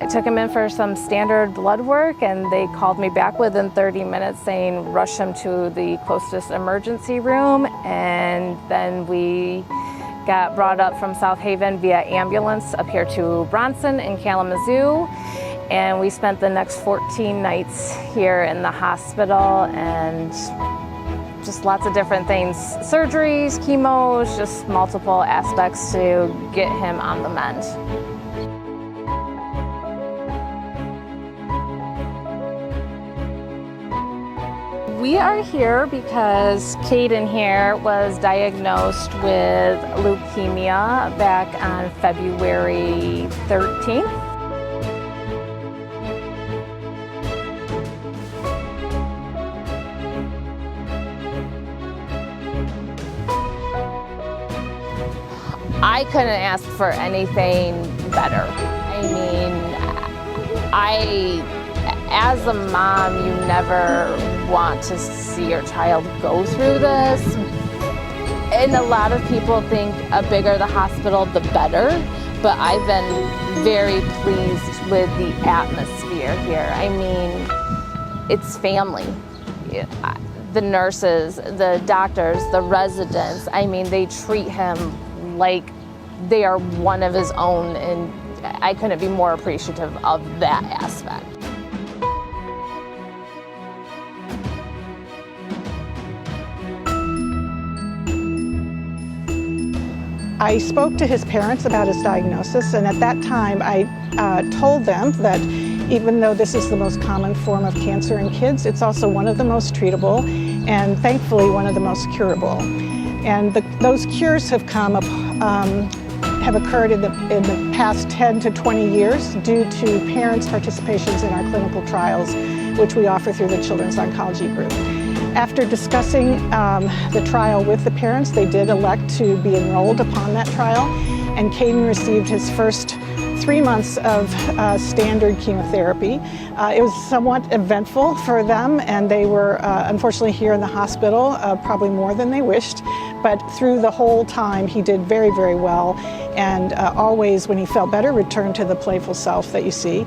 I took him in for some standard blood work, and they called me back within 30 minutes saying rush him to the closest emergency room, and then we got brought up from South Haven via ambulance up here to Bronson in Kalamazoo, and we spent the next 14 nights here in the hospital, and just lots of different things, surgeries, chemos, just multiple aspects to get him on the mend. We are here because Caden here was diagnosed with leukemia back on February 13th. I couldn't ask for anything better. I mean, as a mom, you never want to see your child go through this. And a lot of people think the bigger the hospital, the better. But I've been very pleased with the atmosphere here. I mean, it's family. The nurses, the doctors, the residents, I mean, they treat him like they are one of his own, and I couldn't be more appreciative of that aspect. I spoke to his parents about his diagnosis, and at that time I told them that even though this is the most common form of cancer in kids, it's also one of the most treatable and thankfully one of the most curable. And those cures have occurred in the past 10 to 20 years due to parents' participations in our clinical trials, which we offer through the Children's Oncology Group. After discussing the trial with the parents, they did elect to be enrolled upon that trial, and Caden received his first 3 months of standard chemotherapy. It was somewhat eventful for them, and they were unfortunately here in the hospital probably more than they wished, but through the whole time he did very, very well, and always when he felt better returned to the playful self that you see.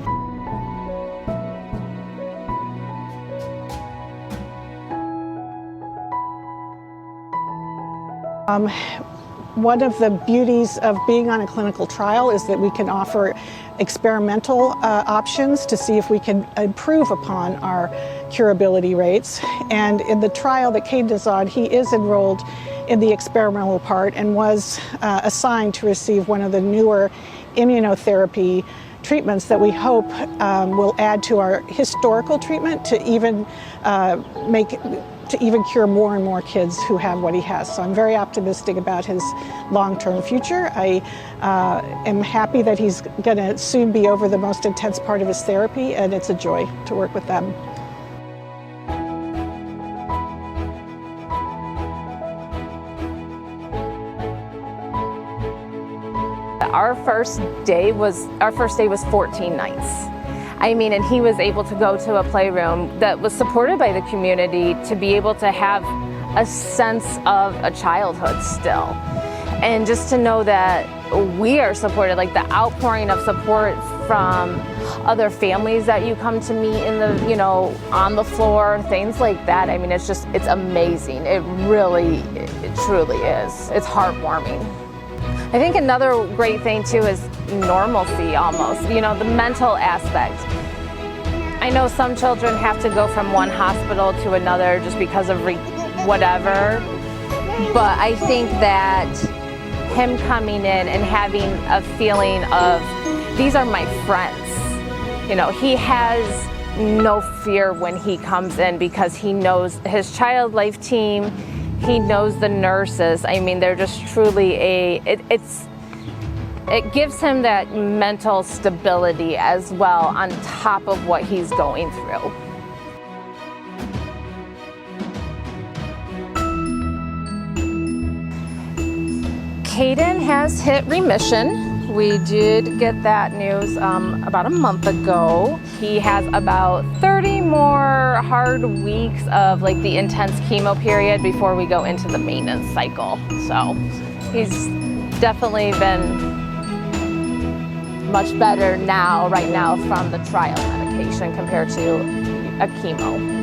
One of the beauties of being on a clinical trial is that we can offer experimental options to see if we can improve upon our curability rates. And in the trial that Caden is on, he is enrolled in the experimental part and was assigned to receive one of the newer immunotherapy treatments that we hope will add to our historical treatment to even cure more and more kids who have what he has. So I'm very optimistic about his long-term future. I am happy that he's going to soon be over the most intense part of his therapy, and it's a joy to work with them. Our first day was 14 nighs. I mean, and he was able to go to a playroom that was supported by the community to be able to have a sense of a childhood still. And just to know that we are supported, like the outpouring of support from other families that you come to meet in the, on the floor, things like that. I mean, it's amazing. It truly is. It's heartwarming. I think another great thing too is normalcy almost, the mental aspect. I know some children have to go from one hospital to another just because of whatever, but I think that him coming in and having a feeling of, these are my friends. He has no fear when he comes in because he knows his child life team, he knows the nurses. I mean, they're just truly it gives him that mental stability as well on top of what he's going through. Caden has hit remission. We did get that news about a month ago. He has about 30 more hard weeks of the intense chemo period before we go into the maintenance cycle. So he's definitely been much better now, right now, from the trial medication compared to a chemo.